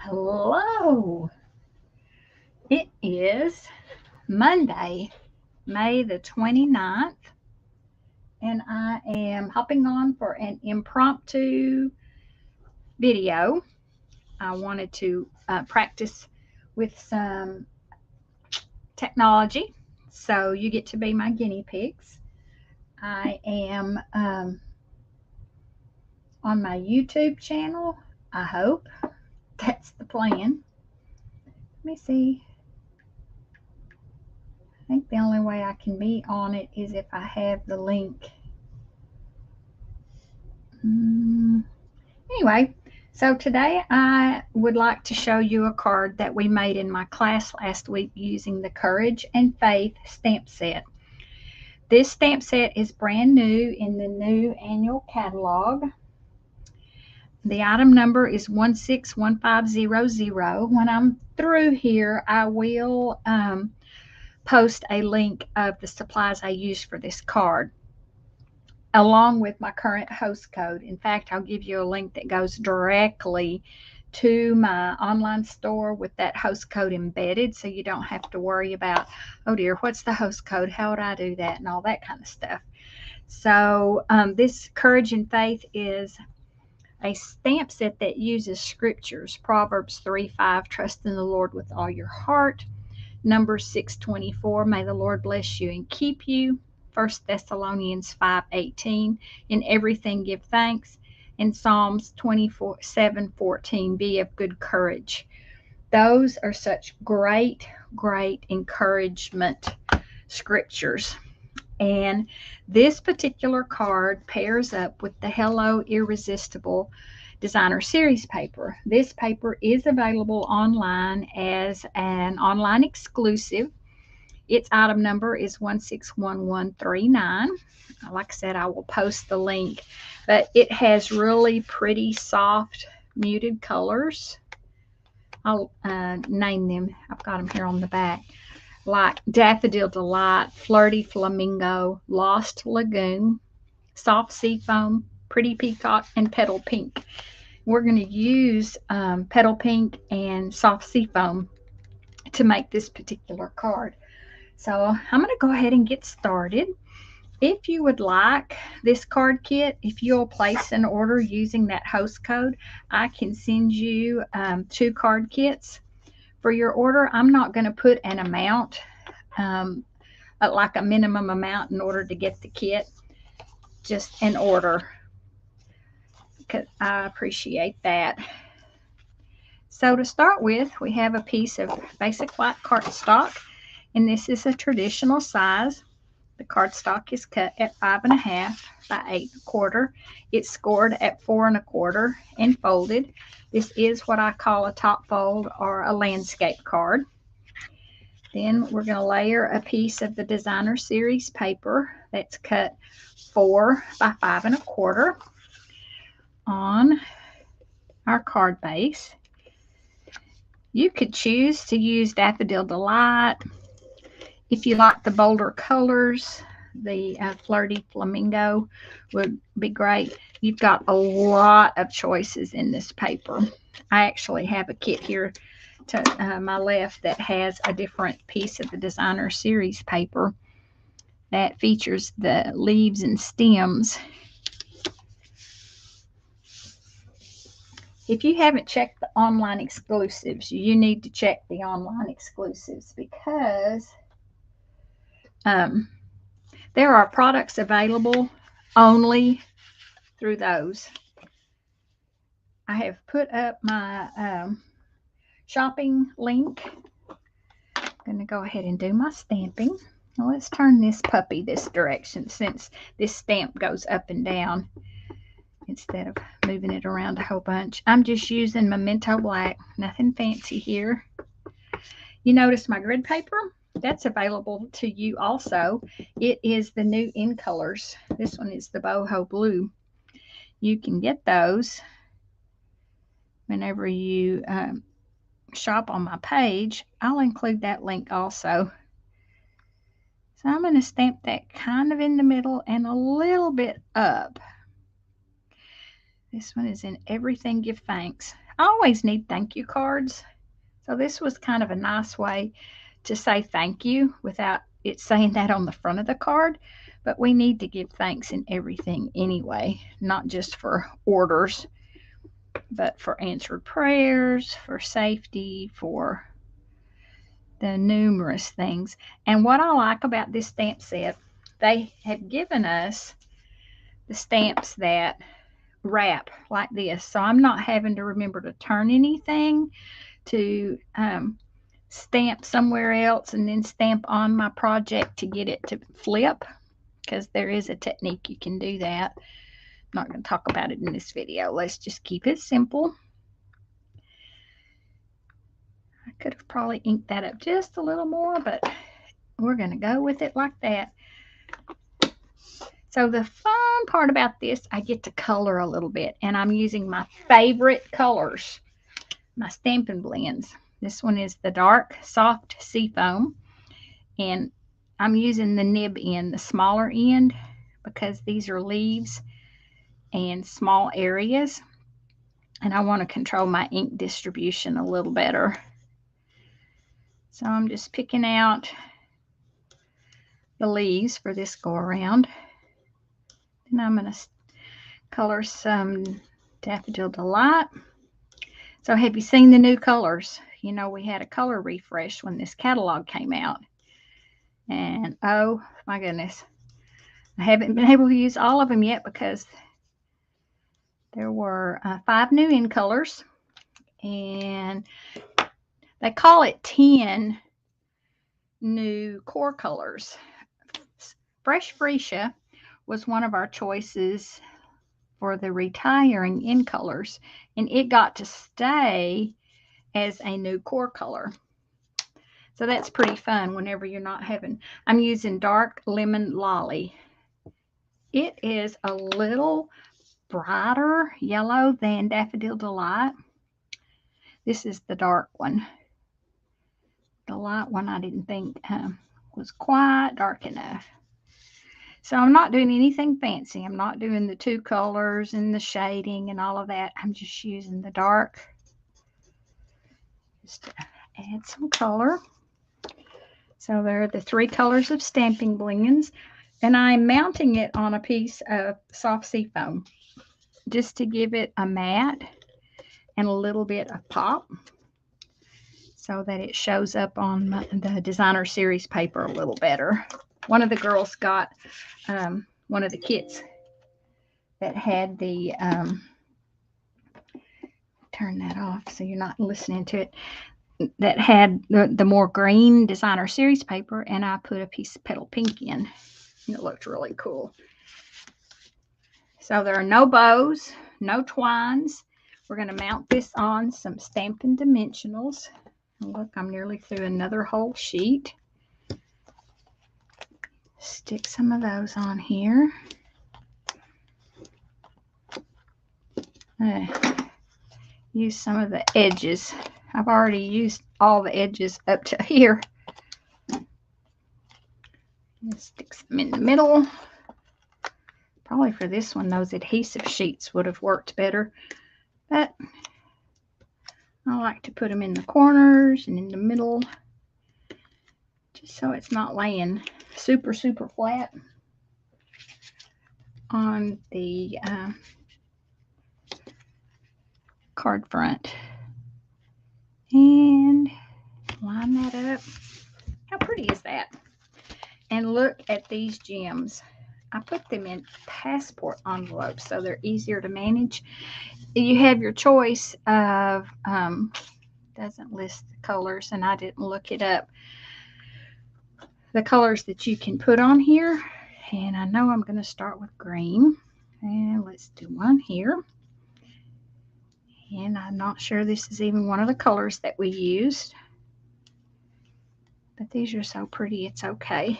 Hello. It is Monday, May the 29th, and I am hopping on for an impromptu video. I wanted to practice with some technology, so you get to be my guinea pigs. I am on my YouTube channel. I hope that's the plan. Let me see. I think the only way I can be on it is if I have the link. Anyway, so today I would like to show you a card that we made in my class last week using the Courage and Faith stamp set. This stamp set is brand new in the new annual catalog. The item number is 161500. When I'm through here, I will post a link of the supplies I used for this card, along with my current host code. In fact, I'll give you a link that goes directly to my online store with that host code embedded, so you don't have to worry about, oh dear, what's the host code? How would I do that? And all that kind of stuff. So this Courage and Faith is a stamp set that uses scriptures. Proverbs 3:5, trust in the Lord with all your heart. Numbers 6:24, may the Lord bless you and keep you. 1 Thessalonians 5:18, in everything give thanks. And Psalms 27:14, be of good courage. Those are such great encouragement scriptures. And this particular card pairs up with the Hello Irresistible Designer Series paper. This paper is available online as an online exclusive. Its item number is 161139. Like I said, I will post the link, but it has really pretty soft muted colors. I'll name them. I've got them here on the back, like Daffodil Delight, Flirty Flamingo, Lost Lagoon, Soft Seafoam, Pretty Peacock, and Petal Pink. We're going to use Petal Pink and Soft Seafoam to make this particular card. So I'm going to go ahead and get started. If you would like this card kit, if you'll place an order using that host code, I can send you 2 card kits for your order. I'm not going to put an amount, like a minimum amount in order to get the kit, just an order, because I appreciate that. So to start with, we have a piece of basic white cardstock, and this is a traditional size. The cardstock is cut at 5.5 by 8.25. It's scored at 4.25 and folded. This is what I call a top fold or a landscape card. Then we're going to layer a piece of the Designer Series paper that's cut 4 by 5.25 on our card base. You could choose to use Daffodil Delight. If you like the bolder colors, the Flirty Flamingo would be great. You've got a lot of choices in this paper. I actually have a kit here to my left that has a different piece of the Designer Series paper that features the leaves and stems. If you haven't checked the online exclusives, you need to check the online exclusives, because there are products available only through those. I have put up my shopping link. I'm going to go ahead and do my stamping. Now let's turn this puppy this direction, since this stamp goes up and down instead of moving it around a whole bunch. I'm just using Memento Black, nothing fancy here. You notice my grid paper? That's available to you also. It is the new in colors. This one is the boho blue. You can get those whenever you shop on my page. I'll include that link also. So I'm going to stamp that kind of in the middle and a little bit up. This one is in Everything Give Thanks. I always need thank you cards. So this was kind of a nice way to say thank you without it saying that on the front of the card. But we need to give thanks in everything anyway, not just for orders, but for answered prayers, for safety, for the numerous things. And what I like about this stamp set, they have given us the stamps that wrap like this. So I'm not having to remember to turn anything to stamp somewhere else and then stamp on my project to get it to flip, because there is a technique you can do that. I'm not going to talk about it in this video. Let's just keep it simple. I could have probably inked that up just a little more, but we're going to go with it like that. So the fun part about this, I get to color a little bit, and I'm using my favorite colors, my Stampin' Blends. This one is the dark soft seafoam, and I'm using the nib end, the smaller end, because these are leaves and small areas, and I want to control my ink distribution a little better. So I'm just picking out the leaves for this go around. And I'm going to color some Daffodil Delight. So have you seen the new colors? You know, we had a color refresh when this catalog came out. And oh my goodness, I haven't been able to use all of them yet because there were 5 new in colors. And they call it 10 new core colors. Fresh Freesia was one of our choices for the retiring in colors, and it got to stay as a new core color. So that's pretty fun whenever you're not having. I'm using dark lemon lolly. It is a little brighter yellow than Daffodil Delight. This is the dark one. The light one I didn't think was quite dark enough. So I'm not doing anything fancy. I'm not doing the 2 colors and the shading and all of that. I'm just using the dark just to add some color. So there are the 3 colors of Stampin' Blends, and I'm mounting it on a piece of soft seafoam just to give it a matte and a little bit of pop so that it shows up on the designer series paper a little better. One of the girls got one of the kits that had the turn that off so you're not listening to it, that had the more green designer series paper, and I put a piece of petal pink in, and it looked really cool. So there are no bows, no twines. We're going to mount this on some Stampin' Dimensionals. Look, I'm nearly through another whole sheet. Stick some of those on here. Use some of the edges. I've already used all the edges up to here. Stick some in the middle. Probably for this one, those adhesive sheets would have worked better, but I like to put them in the corners and in the middle, just so it's not laying super flat on the card front. And line that up. How pretty is that? And look at these gems. I put them in passport envelopes so they're easier to manage. You have your choice of, doesn't list the colors, and I didn't look it up, the colors that you can put on here. And I know I'm going to start with green. And let's do one here. And I'm not sure this is even one of the colors that we used. But these are so pretty, it's okay.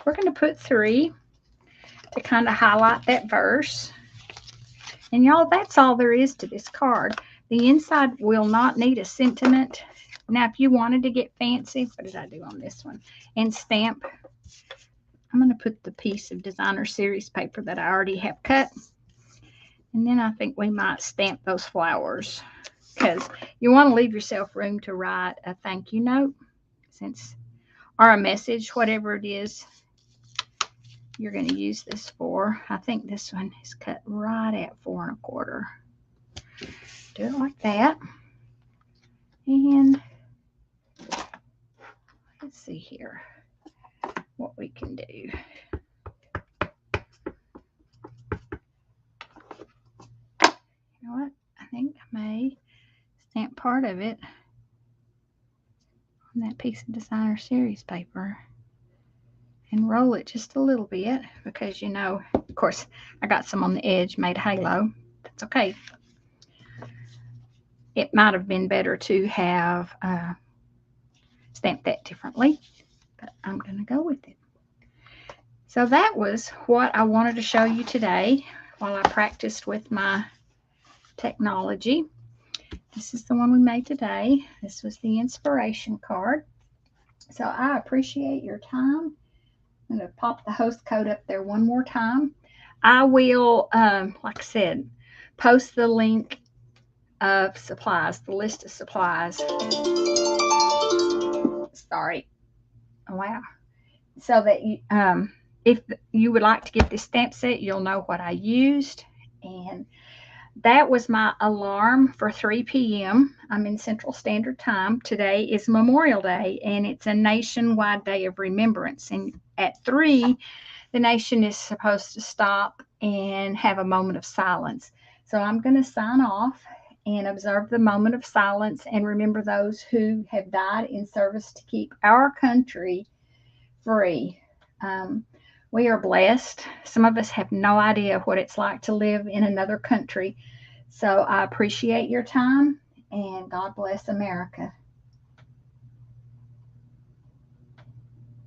We're going to put 3 to kind of highlight that verse. And y'all, that's all there is to this card. The inside will not need a sentiment. Now, if you wanted to get fancy, what did I do on this one? And stamp, I'm going to put the piece of designer series paper that I already have cut. And then I think we might stamp those flowers. because you want to leave yourself room to write a thank you note, or a message, whatever it is you're going to use this for. I think this one is cut right at 4 1/4. Do it like that. And let's see here what we can do. You know what? I think I may stamp part of it on that piece of designer series paper and roll it just a little bit, because you know, of course, I got some on the edge, made a halo. That's okay. It might have been better to have stamped that differently, but I'm going to go with it. So that was what I wanted to show you today while I practiced with my technology. This is the one we made today. This was the inspiration card. So I appreciate your time. I'm going to pop the host code up there one more time. I will, like I said, post the link of supplies, the list of supplies. Sorry. Oh, wow. So that you, if you would like to get this stamp set, you'll know what I used. And that was my alarm for 3 p.m. I'm in Central Standard Time. Today is Memorial Day, and it's a nationwide day of remembrance. And at 3, the nation is supposed to stop and have a moment of silence. So I'm going to sign off and observe the moment of silence and remember those who have died in service to keep our country free. We are blessed. Some of us have no idea what it's like to live in another country. So I appreciate your time, and God bless America.